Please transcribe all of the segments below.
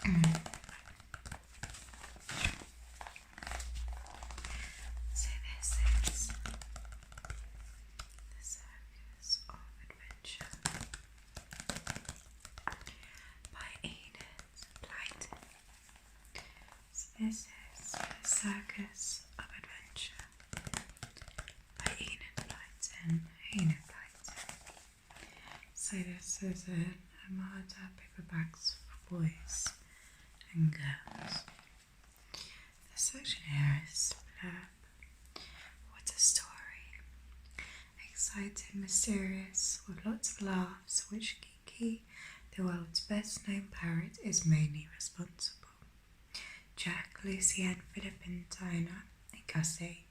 So this is the Circus of Adventure by Enid Blyton. So this is the Circus of Adventure by Enid Blyton. So this is a Armada paperbacks for boys and girls. The section here is blurb. What a story. Exciting, mysterious, with lots of laughs, which Kiki, the world's best known parrot, is mainly responsible. Jack, Lucienne, Philip and Dinah, and Gussie,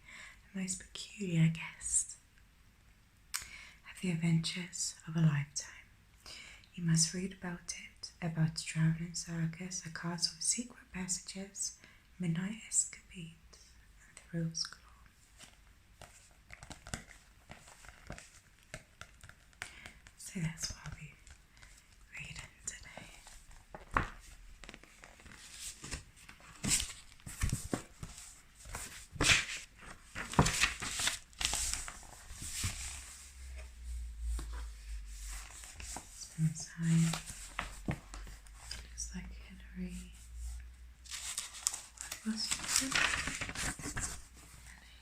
the most peculiar guest, have the adventures of a lifetime. You must read about it, about a travelling circus, a castle with secret passages, midnight escapades, and thrills galore. So that's what I'll be reading today. Inside, looks like Hillary Washington.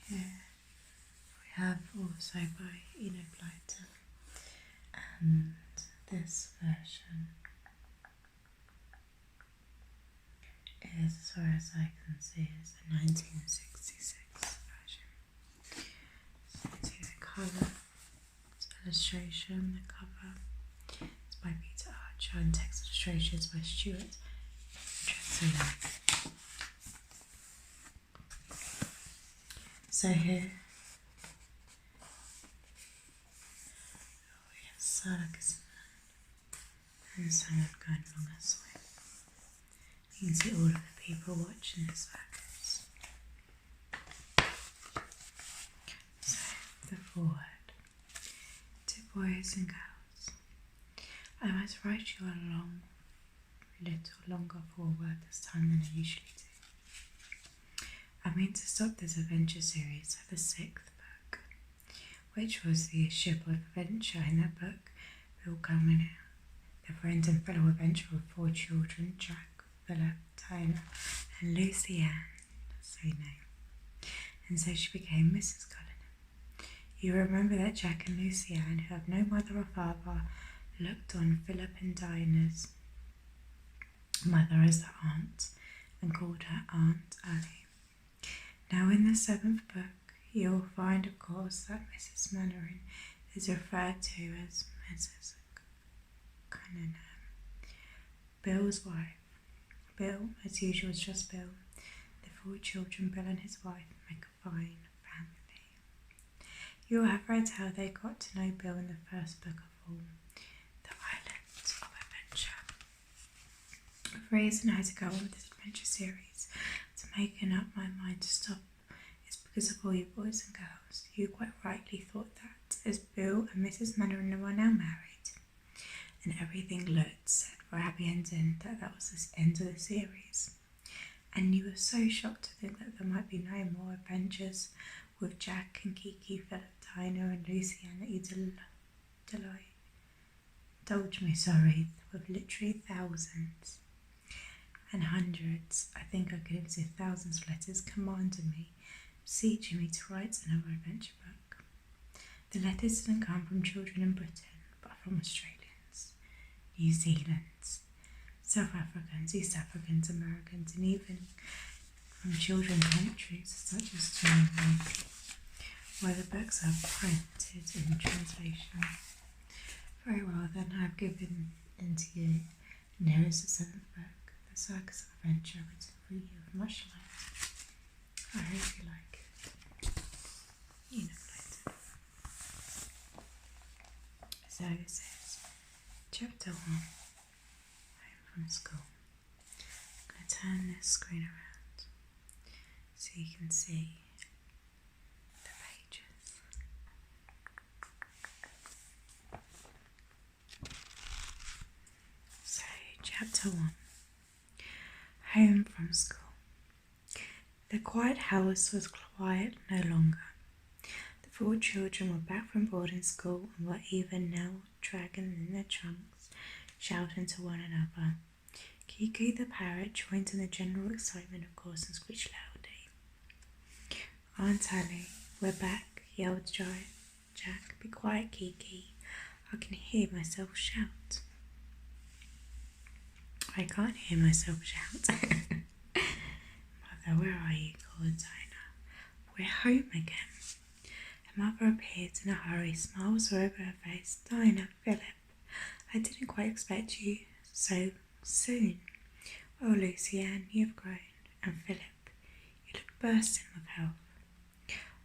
And here we have also by Enid Blyton, and this version is, as far as I can see, is the 1966 version. So you can see the colour, illustration, the cover. By Peter Archer and text illustrations by Stuart Tresson. So here we have Circus and someone going along a swing. You can see all of the people watching the circus. So the foreword. To boys and girls. I must write you a little longer foreword this time than I usually do. I mean to stop this adventure series at the 6th book, which was the Ship of Adventure. In that book, Bill coming out, the friend and fellow adventurer of 4 children, Jack, Philip, Dinah, and Lucienne, same name, and so she became Mrs. Cullen. You remember that Jack and Lucienne, who have no mother or father, looked on Philip and Dinah's mother as their aunt and called her Aunt Allie. Now in the 7th book you'll find, of course, that Mrs. Mannering is referred to as Mrs. Cunningham, Bill's wife. Bill, as usual, is just Bill. The 4 children, Bill and his wife, make a fine family. You will have read how they got to know Bill in the first book of all, the reason I had to go on with this adventure series, to making up my mind to stop, is because of all you boys and girls. You quite rightly thought that, as Bill and Mrs. Mannering were now married, and everything looked set for a happy ending, that was the end of the series. And you were so shocked to think that there might be no more adventures with Jack and Kiki, Philip, Dinah and Lucienne, that you indulge me, with literally thousands and hundreds, I think I could even say thousands of letters commanding me, beseeching me to write another adventure book. The letters didn't come from children in Britain, but from Australians, New Zealand's, South Africans, East Africans, Americans, and even from children countries such as Germany, where the books are printed in translation. Very well then, I've given in to you, and here is the 7th book, The Circus of Adventure, written for you with much love. I hope you like it. You know later. So this is chapter 1, Home from School. I'm going to turn this screen around so you can see the pages. So chapter 1, Home from school. The quiet house was quiet no longer. The 4 children were back from boarding school and were even now dragging in their trunks, shouting to one another. Kiki the parrot joined in the general excitement, of course, and screeched loudly. Aunt Ally, we're back, yelled Jack. Be quiet, Kiki. I can hear myself shout. I can't hear myself shout. Mother, where are you? Called Dinah. We're home again. Her mother appeared in a hurry, smiles all over her face. Dinah, Philip, I didn't quite expect you so soon. Oh, Lucy Ann, you've grown. And Philip, you look bursting with health.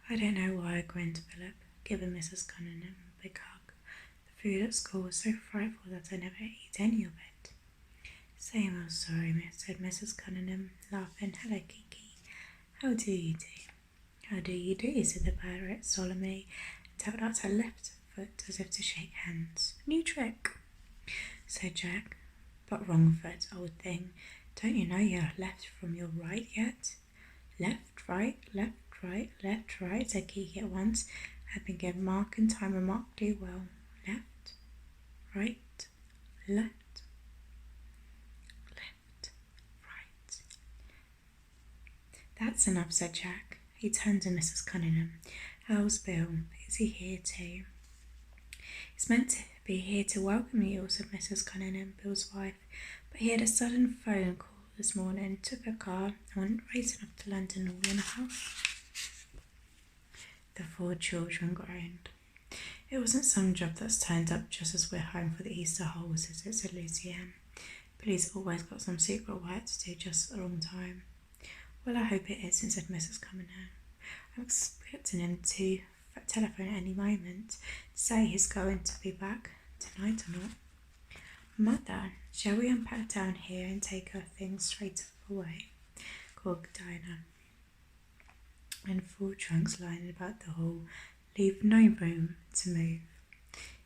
I don't know why, grinned Philip, giving Mrs. Cunningham a big hug. The food at school was so frightful that I never ate any of it. Same old story, said Mrs. Cunningham, laughing. Hello, Kiki. How do you do? How do you do, said the parrot solemnly, and tapped out her left foot as if to shake hands. New trick, said Jack. But wrong foot, old thing. Don't you know your left from your right yet? Left, right, said Kiki at once. Had been given mark and time remarkably well. Left, right, left. That's enough, said Jack. He turned to Mrs. Cunningham. How's Bill? Is he here too? He's meant to be here to welcome you, said Mrs. Cunningham, Bill's wife, but he had a sudden phone call this morning, took a car, and went racing off to London all in a hurry. The 4 children groaned. It wasn't some job that's turned up just as we're home for the Easter holes, is it? Said Lucy Ann. Billy's always got some secret work to do just at the wrong time. Well, I hope it isn't, said Mrs. Cunningham. I'm expecting him to telephone at any moment to say he's going to be back tonight or not. Mother, shall we unpack down here and take our things straight away? Called Dinah. And 4 trunks lying about the hall leave no room to move.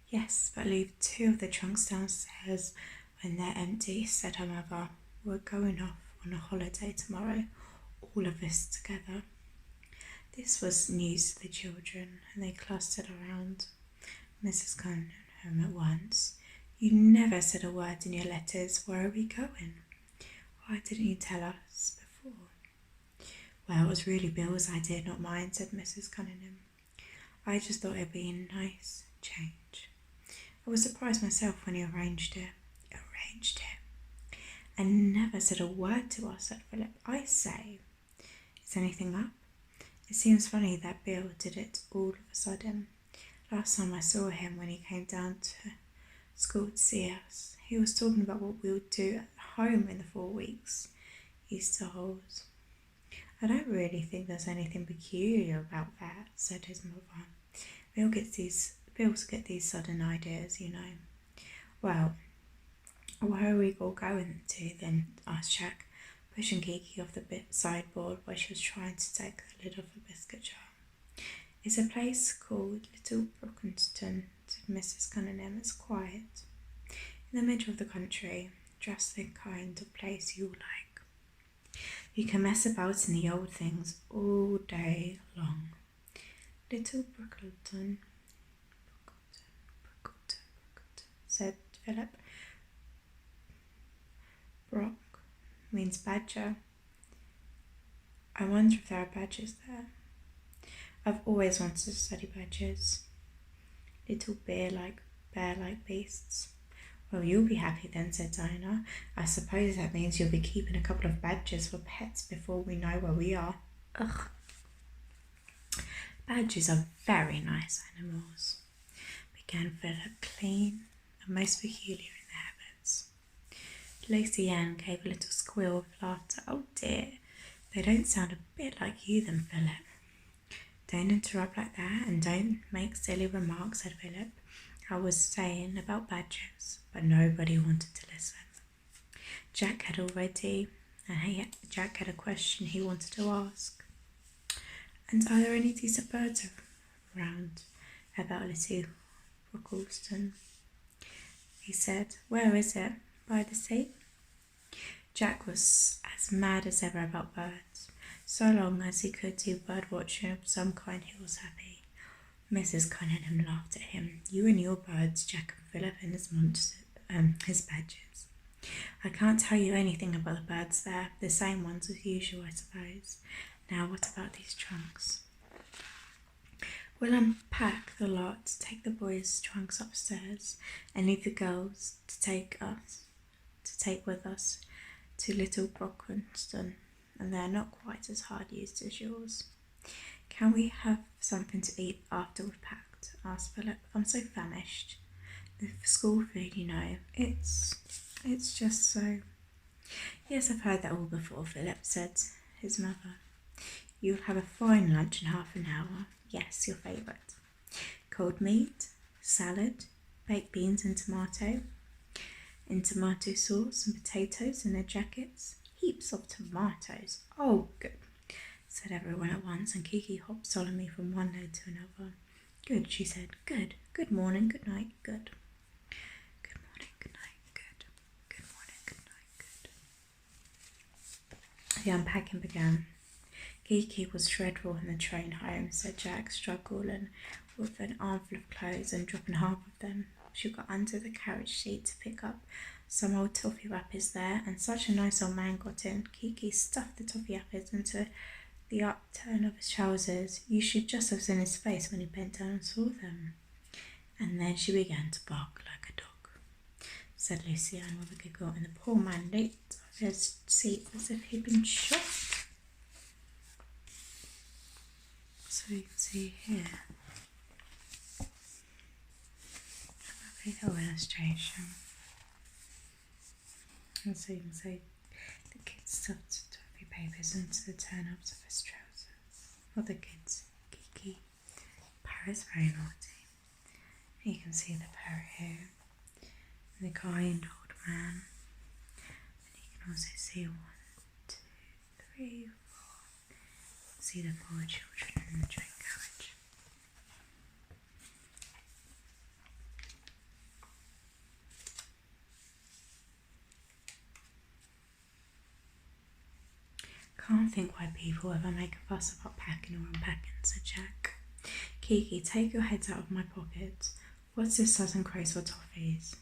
Yes, but leave 2 of the trunks downstairs when they're empty, said her mother. We're going off on a holiday tomorrow, all of us together. This was news to the children, and they clustered around Mrs. Cunningham at once. You never said a word in your letters. Where are we going? Why didn't you tell us before? Well, it was really Bill's idea, not mine, said Mrs. Cunningham. I just thought it'd be a nice change. I was surprised myself when he arranged it. And never said a word to us, said Philip. I say, is anything up? It seems funny that Bill did it all of a sudden. Last time I saw him when he came down to school to see us, he was talking about what we would do at home in the 4 weeks Easter holes. I don't really think there's anything peculiar about that, said his mother. Bills get these sudden ideas, you know. Well, where are we all going to then? Asked Jack, pushing Kiki off the sideboard while she was trying to take the lid off a biscuit jar. It's a place called Little Brookington, said Mrs. Cunningham. It's quiet, in the middle of the country, just the kind of place you like. You can mess about in the old things all day long. Little Brookington, said Philip. Brock means badger. I wonder if there are badgers there. I've always wanted to study badgers. Little bear-like beasts. Well, you'll be happy then, said Dinah. I suppose that means you'll be keeping a couple of badgers for pets before we know where we are. Ugh. Badgers are very nice animals, began Philip, clean and most peculiar in their habits. Lucy Ann gave a little squeal of laughter. Oh dear, they don't sound a bit like you then, Philip. Don't interrupt like that and don't make silly remarks, said Philip. I was saying about badgers, but nobody wanted to listen. Jack had a question he wanted to ask. And are there any decent birds around about Little Brookington? He said. Where is it? By the sea? Jack was as mad as ever about birds. So long as he could do bird watching of some kind, he was happy. Mrs. Cunningham laughed at him. You and your birds, Jack and Philip, and his badgers. I can't tell you anything about the birds there. The same ones as usual, I suppose. Now, what about these trunks? We'll unpack the lot, take the boys' trunks upstairs, and leave the girls to take with us to Little Brockenston, and they're not quite as hard used as yours. Can we have something to eat after we've packed? Asked Philip. I'm so famished. The school food, you know, it's just so. Yes, I've heard that all before, Philip, said his mother. You'll have a fine lunch in half an hour. Yes, your favourite. Cold meat, salad, baked beans and tomato sauce and potatoes in their jackets. Heaps of tomatoes. Oh, good, said everyone at once, and Kiki hopped solemnly from one load to another. Good, she said. Good. Good morning, good night, good. Good morning, good night, good. Good morning, good night, good. The unpacking began. Kiki was dreadful in the train home, said Jack, struggling with an armful of clothes and dropping half of them. She got under the carriage seat to pick up some old toffee wrappers there, and such a nice old man got in. Kiki stuffed the toffee wrappers into the upturn of his trousers. You should just have seen his face when he bent down and saw them. And then she began to bark like a dog, said Lucienne with a giggle, and the poor man leaped off his seat as if he'd been shot. So you can see here a lovely little illustration. And so you can see the kids stuffed toffee papers into the turn-ups of his trousers. Not the kids, Kiki. Parrot's very naughty. And you can see the parrot here, and the kind old man. And you can also see 1, 2, 3, 4. See the 4 children in the train carriage. Can't think why people ever make a fuss about packing or unpacking, said Jack. Kiki, take your heads out of my pockets. What's this sudden craze for toffees?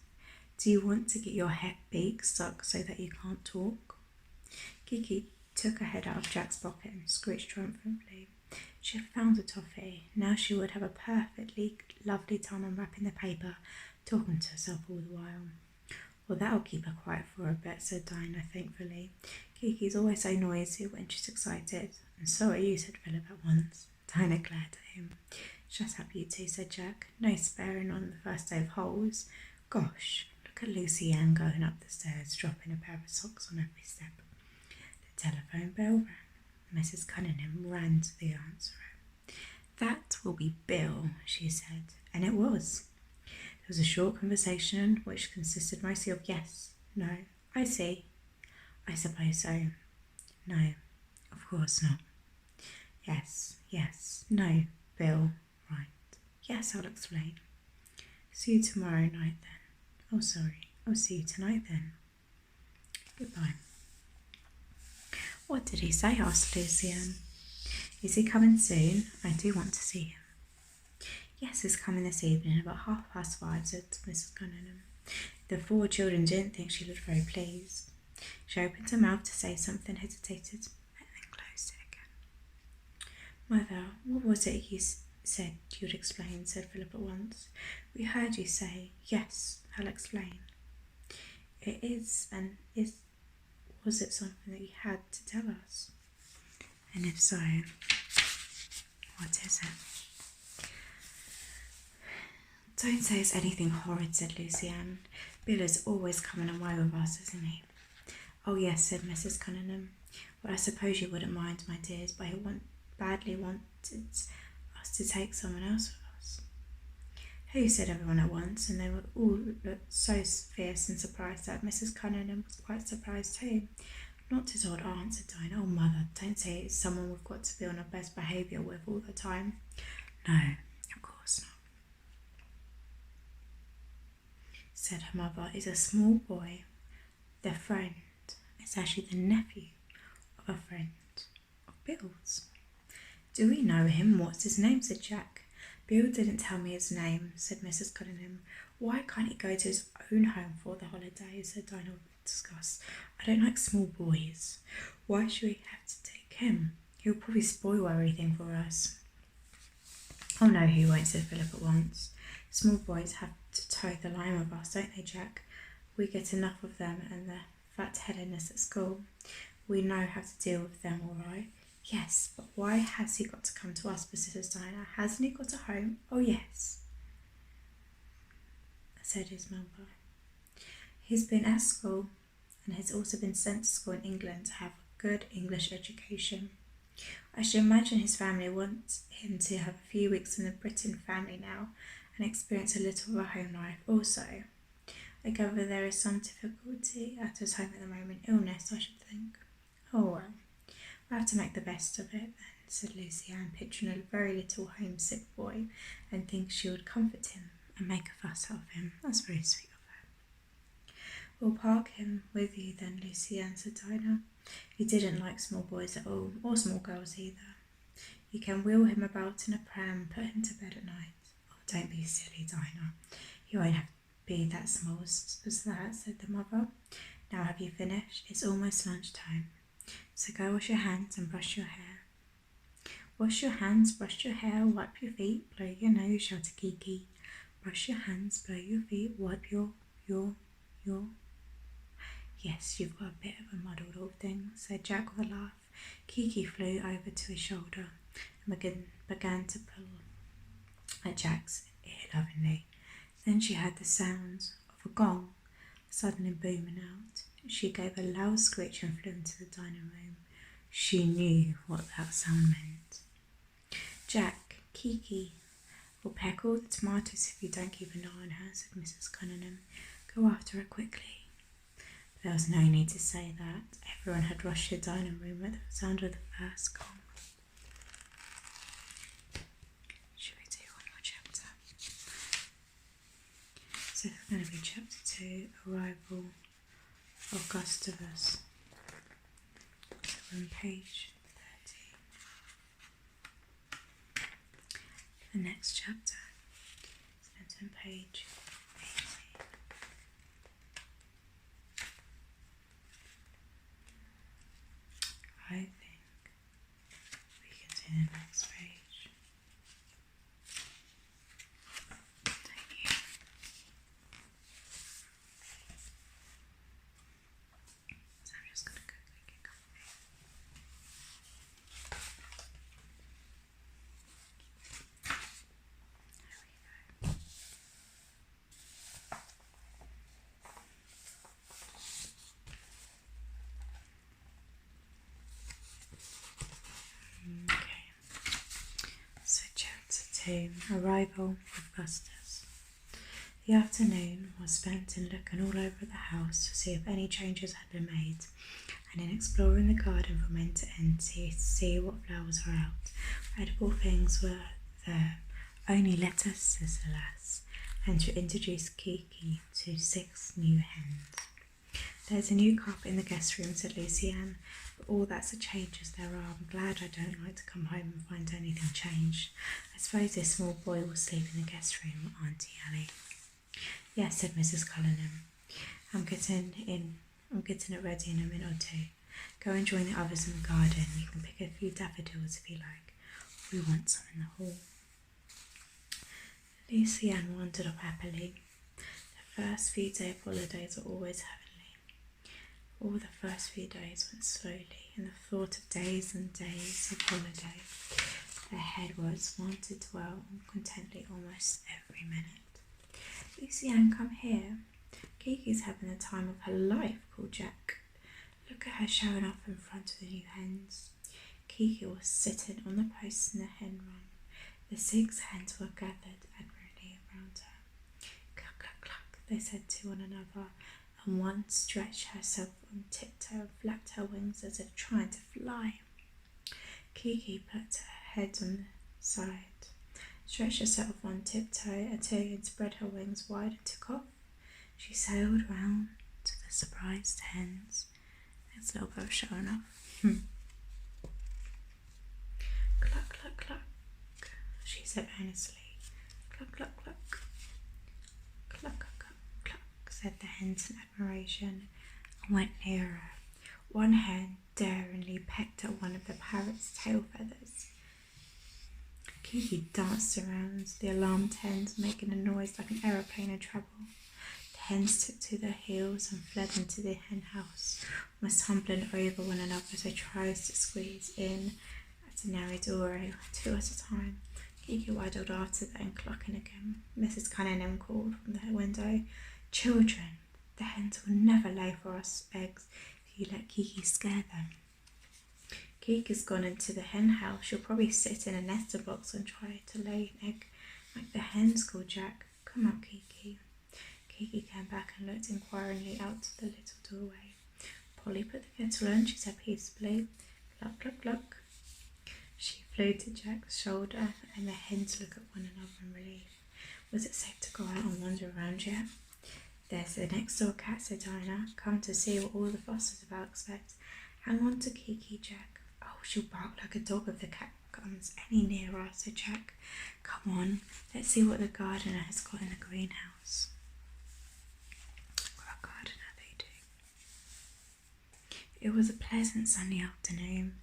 Do you want to get your beak stuck so that you can't talk? Kiki took her head out of Jack's pocket and screeched triumphantly. She had found a toffee. Now she would have a perfectly lovely time unwrapping the paper, talking to herself all the while. Well, that'll keep her quiet for a bit, said Dinah thankfully. Kiki's always so noisy when she's excited. And so are you, said Philip at once. Dinah glared at him. Shut up, you two, said Jack. No sparing on the first day of holes. Gosh, look at Lucy Ann going up the stairs, dropping a pair of socks on every step. The telephone bell rang. Mrs. Cunningham ran to the answer. That will be Bill, she said, and it was. There was a short conversation which consisted mostly of yes, no, I see, I suppose so, no, of course not, yes, no, Bill, right, yes, I'll explain. See you tomorrow night then. Oh, sorry, I'll see you tonight then. Goodbye. What did he say? Asked Lucienne. Is he coming soon? I do want to see him. Yes, he's coming this evening, about 5:30, said Mrs. Cunningham. The 4 children didn't think she looked very pleased. She opened her mouth to say something, hesitated, and then closed it again. Mother, what was it you said you'd explain? Said Philip at once. We heard you say, yes, I'll explain. It is, and was it something that you had to tell us? And if so, what is it? Don't say it's anything horrid, said Lucienne. Bill is always coming away with us, isn't he? Oh yes, said Mrs. Cunningham. Well, I suppose you wouldn't mind, my dears, but he badly wanted us to take someone else with us. Who? Said everyone at once, and they were all looked so fierce and surprised that Mrs. Cunningham was quite surprised too. Not his old aunt, said Dinah. Oh, mother, don't say it's someone we've got to be on our best behaviour with all the time. No, of course not, said her mother. It's a small boy, their friend. is actually the nephew of a friend of Bill's. Do we know him? What's his name? Said Jack. Bill didn't tell me his name, said Mrs. Cunningham. Why can't he go to his own home for the holidays? Said Dinah with disgust. I don't like small boys. Why should we have to take him? He'll probably spoil everything for us. Oh no, he won't, said Philip at once. Small boys have to toe the line with us, don't they, Jack? We get enough of them and the fat-headedness at school. We know how to deal with them all right. Yes, but why has he got to come to us, persisted Dinah? Hasn't he got a home? Oh yes, said his mother. He's been at school and has also been sent to school in England to have a good English education. I should imagine his family wants him to have a few weeks in the Britton family now and experience a little of a home life also. I gather there is some difficulty at his home at the moment. Illness, I should think. Oh well, we'll have to make the best of it then, said Lucy Ann, picturing a very little homesick boy and think she would comfort him and make a fuss out of him. That's very sweet of her. We'll park him with you then, Lucy Ann, said Dinah. He didn't like small boys at all, or small girls either. You can wheel him about in a pram and put him to bed at night. Oh, don't be silly, Dinah. He won't have to be that small as that, said the mother. Now have you finished? It's almost lunchtime. So go wash your hands and brush your hair. Wash your hands, brush your hair, wipe your feet, blow your nose, shouted Kiki. Brush your hands, blow your feet, wipe your. Yes, you've got a bit of a muddled old thing, said Jack with a laugh. Kiki flew over to his shoulder and began to pull at Jack's ear lovingly. Then she heard the sounds of a gong suddenly booming out. She gave a loud screech and flew into the dining room. She knew what that sound meant. Jack, Kiki will peck all the tomatoes if you don't keep an eye on her, said Mrs. Cunningham. Go after her quickly. There was no need to say that. Everyone had rushed to the dining room at the sound of the first gong. Should we do one more chapter? So it's going to be chapter 2, Arrival of Gustavus. So we're on page 13. The next chapter is going to be on page 18. I think we can do the next page. Thank you. So I'm just going to quickly get comfy. There we go. Okay, so chapter 2, Arrival of Augustus. The afternoon was spent in looking all over the house to see if any changes had been made, and in exploring the garden from end to end to see what flowers were out. Edible things were there, only lettuces, alas, and to introduce Kiki to 6 new hens. There's a new carpet in the guest room, said Lucy Ann, but all that's a change as there are. I'm glad I don't like to come home and find anything changed. I suppose this small boy will sleep in the guest room, Auntie Allie. Yes, said Mrs. Cunningham. I'm getting it ready in a minute or two. Go and join the others in the garden. You can pick a few daffodils if you like. We want some in the hall. Lucy Ann wandered off happily. The first few days of holidays are always heavenly. All the first few days went slowly, and the thought of days and days of holiday ahead was one to dwell on contently almost every minute. Lucy Ann, come here. Kiki's having the time of her life, called Jack. Look at her showing off in front of the new hens. Kiki was sitting on the post in the hen run. The 6 hens were gathered admiringly around her. Cluck, cluck, cluck, they said to one another, and one stretched herself on tiptoe and flapped her wings as if trying to fly. Kiki put her head on the side, stretched herself on tiptoe and spread her wings wide and took off. She sailed round to the surprised hens It's a little bit of showing off. Cluck, cluck, cluck, she said earnestly. Cluck, cluck, cluck. Cluck, cluck, cluck, cluck, said the hens in admiration and went nearer. One hen daringly pecked at one of the parrot's tail feathers. Kiki danced around the alarmed hens, making a noise like an aeroplane in trouble. The hens took to their heels and fled into the hen house, almost tumbling over one another as they tried to squeeze in at a narrow doorway, 2 at a time. Kiki waddled after them, clucking again. Mrs. Cunningham called from the window, "Children, the hens will never lay for us eggs if you let Kiki scare them." Kiki's gone into the hen house. She'll probably sit in a nester box and try to lay an egg like the hens, called Jack. "Come on, Kiki." Kiki came back and looked inquiringly out to the little doorway. "Polly, put the kettle on," she said peacefully. Cluck, cluck, cluck. She flew to Jack's shoulder and the hens looked at one another in relief. Was it safe to go out and wander around yet? "There's the next door cat," said Dinah. "Come to see what all the fuss is about, expect." "Hang on to Kiki, Jack." "Oh, she'll bark like a dog if the cat comes any nearer," said Jack. "Come on, let's see what the gardener has got in the greenhouse." What gardener they do. It was a pleasant sunny afternoon,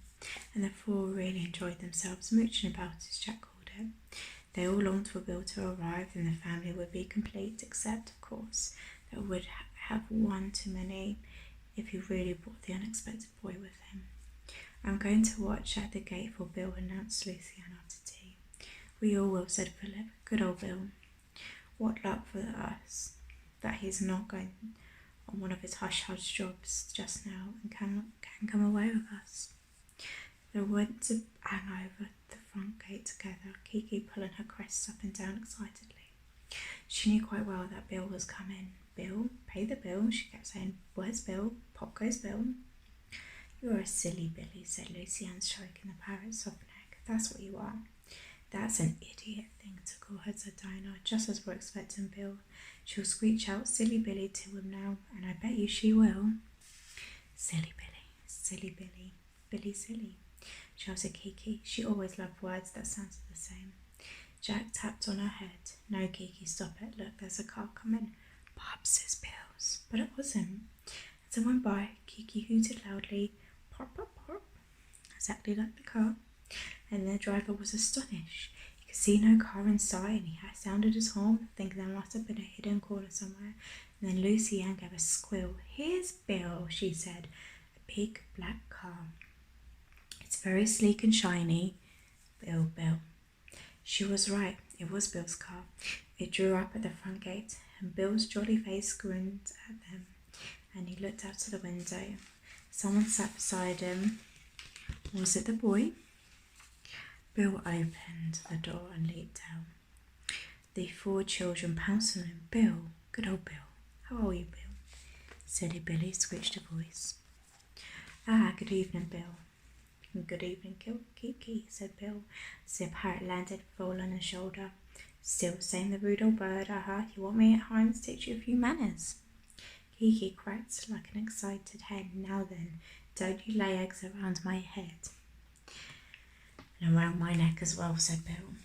and the four really enjoyed themselves, mooching about as Jack called it. They all longed for Bill to arrive and the family would be complete, except, of course, that would have one too many if he really brought the unexpected boy with him. "I'm going to watch at the gate for Bill," announced Lucian after tea. "We all will," said Philip. "Good old Bill. What luck for us that he's not going on one of his hush-hush jobs just now and can come away with us." They went to hang over the front gate together, Kiki pulling her crests up and down excitedly. She knew quite well that Bill was coming. "Bill, pay the bill," she kept saying. "Where's Bill? Pop goes Bill." "You're a silly Billy," said Lucian, stroking the parrot's soft neck. "That's what you are." "That's an idiot thing to call her," said Dinah, just as we're expecting Bill. "She'll screech out 'Silly Billy' to him now, and I bet you she will." "Silly Billy, silly Billy, Billy silly," shouted Kiki. She always loved words that sounded the same. Jack tapped on her head. "No, Kiki, stop it. Look, there's a car coming." "Bob," says Bills. But it wasn't. As it went by, Kiki hooted loudly, "Pop, pop, pop," exactly like the car. And the driver was astonished. He could see no car in sight, and he had sounded his horn, thinking there must have been a hidden corner somewhere. And then Lucy Ann gave a squeal. "Here's Bill," she said. "A big black car. It's very sleek and shiny." Bill. She was right. It was Bill's car. It drew up at the front gate, and Bill's jolly face grinned at them, and he looked out to the window. Someone sat beside him. Was it the boy? Bill opened the door and leaped out. The four children pounced on him. "Bill, good old Bill. How are you, Bill?" "Silly Billy," screeched a voice. "Ah, good evening, Bill." "Good evening, Kiki," said Bill, as the parrot landed full on his shoulder. "Still saying the rude old bird, You want me at home to teach you a few manners?" Kiki quacked like an excited hen. "Now then, don't you lay eggs around my head." "And around my neck as well," said Bill.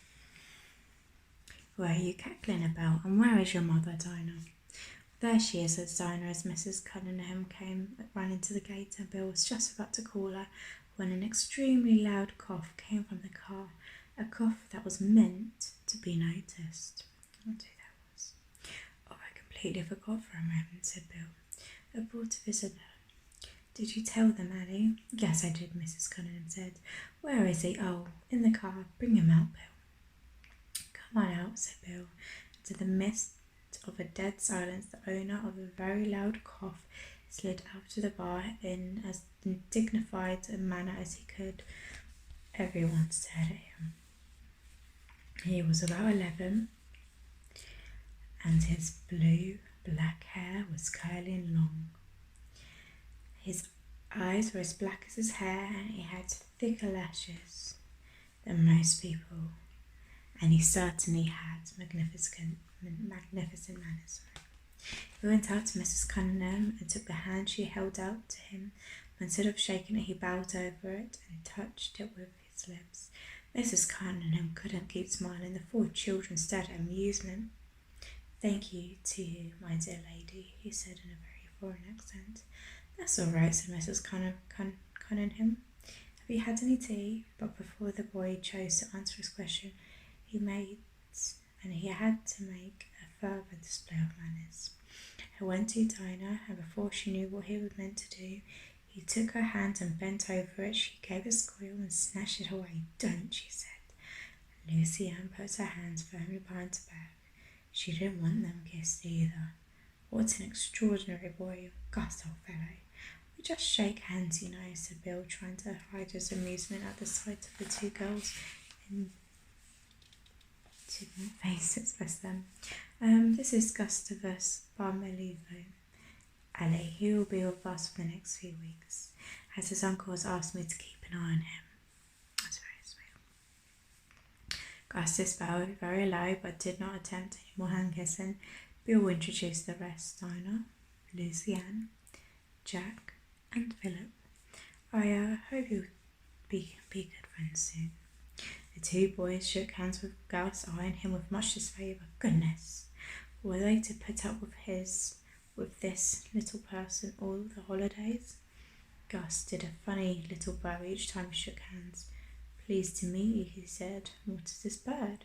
"Where are you cackling about, and where is your mother, Dinah?" "There she is," said Dinah, as Mrs. Cunningham came running to the gate, and Bill was just about to call her when an extremely loud cough came from the car, a cough that was meant to be noticed. I wonder who that was. "Oh, I completely forgot for a moment," said Bill. "I brought a visitor." "Did you tell them, Annie?" "Yes, I did," Mrs. Cunningham said. "Where is he?" "Oh, in the car. Bring him out, Bill." "Come on out," said Bill. Into the midst of a dead silence, the owner of a very loud cough slid out to the bar in as dignified a manner as he could. Everyone stared at him. He was about 11, and his blue-black hair was curly and long. His eyes were as black as his hair, and he had thicker lashes than most people, and he certainly had magnificent manners. He went out to Mrs. Cunningham and took the hand she held out to him Instead of shaking it, he bowed over it and touched it with his lips. Mrs. Cunningham couldn't keep smiling. The 4 children stared at amusement. "Thank you to you, my dear lady," he said in a very foreign accent. "That's all right," said Mrs. Cunningham. "Have you had any tea?" But before the boy chose to answer his question, he had to make a further display of manners. He went to Dinah, and before she knew what he was meant to do, he took her hand and bent over it. She gave a squeal and snatched it away. "Don't," she said. Lucy Ann put her hands firmly behind her back. She didn't want them kissed either. "What an extraordinary boy, Gus, old fellow. We just shake hands, you know," said Bill, trying to hide his amusement at the sight of the 2 girls in different faces. Bless them. This is Gustavus Barmelivo. Ali. He will be with us for the next few weeks, as his uncle has asked me to keep an eye on him." That's very sweet. Gustus bowed very low, but did not attempt any more hand kissing. Bill introduced the rest: Dinah, Lucy Ann, Jack, and Philip. "I hope you'll be good friends soon." The 2 boys shook hands with Gus, eyeing him with much disfavour. Goodness! Were they to put up with this little person all the holidays? Gus did a funny little bow each time he shook hands. "Pleased to meet you," he said. "What is this bird?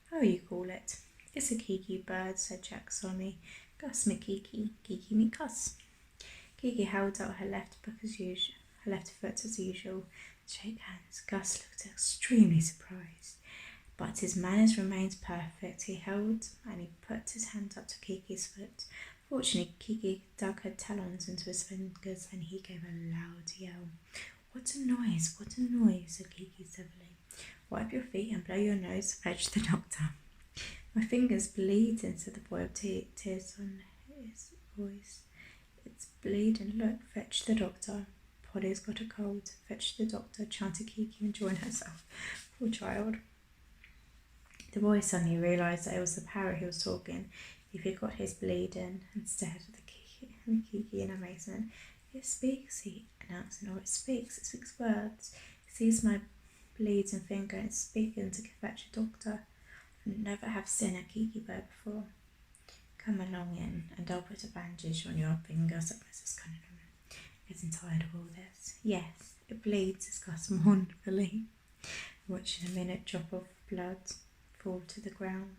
How you call it?" "It's a Kiki bird," said Jack solemnly. "Gus meet Kiki, Kiki meet Gus." Kiki held out her left foot as usual to shake hands. Gus looked extremely surprised, but his manners remained perfect. He put his hand up to Kiki's foot. Fortunately, Kiki dug her talons into his fingers and he gave a loud yell. What a noise, said Kiki severely. "Wipe your feet and blow your nose. Fetch the doctor." "My finger's bleeding," said the boy with tears on his voice. "It's bleeding. Look, fetch the doctor." "Polly's got a cold. Fetch the doctor," chanted Kiki, enjoying herself. Poor child. The boy suddenly realised that it was the parrot who was talking. He forgot his bleeding and stared at the Kiki in amazement. "It speaks," he announced. "No, it speaks words. It sees my bleeding finger and it's speaking to fetch a doctor. I never have seen a Kiki bird before." "Come along in and I'll put a bandage on your finger," said Mrs. Cunningham, getting tired of all this. "Yes, it bleeds," said Gus mournfully, watching a minute drop of blood fall to the ground.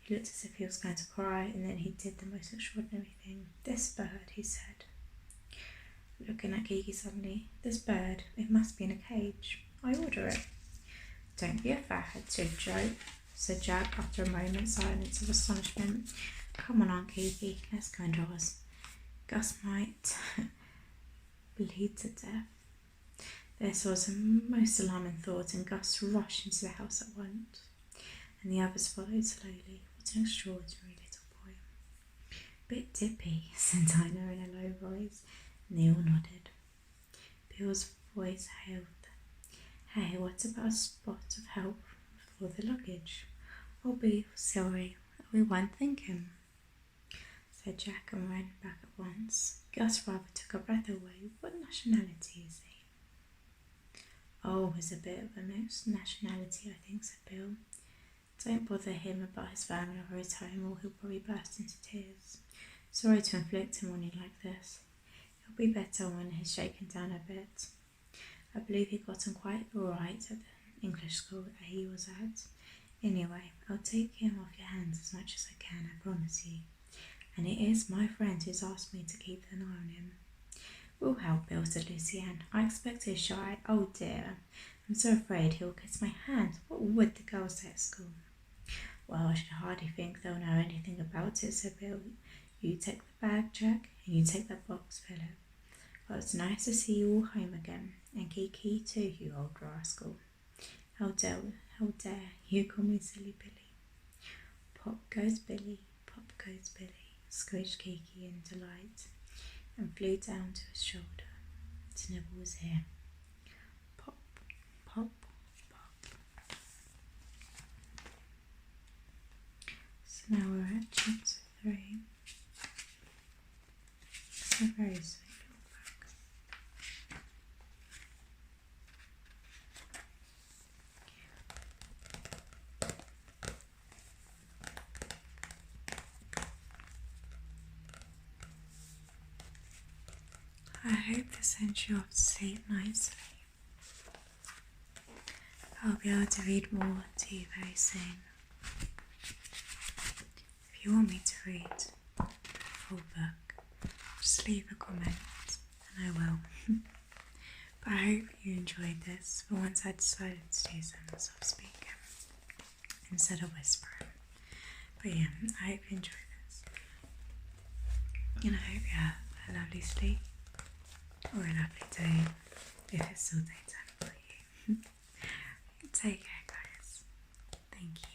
He looked as if he was going to cry, and then he did the most extraordinary thing. "This bird," he said, looking at Kiki suddenly. "This bird, it must be in a cage. I order it." "Don't be a fathead," said Jack after a moment's silence of astonishment. "Come on, Aunt Kiki, let's go indoors. Gus might bleed to death." This was a most alarming thought, and Gus rushed into the house at once, and the others followed slowly. What an extraordinary little boy. "Bit dippy," said Dinah in a low voice, and they all nodded. Bill's voice hailed, "Hey, what about a spot of help for the luggage?" "Oh, Bill, sorry, we weren't thinking," said Jack, and ran back at once. Gus rather took her breath away. "What nationality is he?" "Oh, he's a bit of a mixed nationality, I think," said Bill. "Don't bother him about his family or his home, or he'll probably burst into tears. Sorry to inflict him on you like this. He'll be better when he's shaken down a bit. I believe he got on quite all right at the English school that he was at. Anyway, I'll take him off your hands as much as I can, I promise you. And it is my friend who's asked me to keep an eye on him." "We'll help Bill," said Lucy Ann. "I expect he's shy. Oh dear, I'm so afraid he'll kiss my hand. What would the girls say at school?" "Well, I should hardly think they'll know anything about it," said Bill. "You take the bag, Jack, and you take that box, Philip. Well, it's nice to see you all home again, and Kiki too, you old rascal. How dare you call me Silly Billy?" "Pop goes Billy, screeched Kiki in delight, and flew down to his shoulder to nibble his ear. Pop, pop, pop. So now we're at chapter 3. It's a very sweet little book. I hope this sends you off to sleep nicely. I'll be able to read more to you very soon. If you want me to read the full book, just leave a comment and I will. But I hope you enjoyed this for once I decided to do some soft speaking instead of whispering. But yeah, I hope you enjoyed this. And I hope you have a lovely sleep or a lovely day if it's still daytime for you. Take care, guys. Thank you.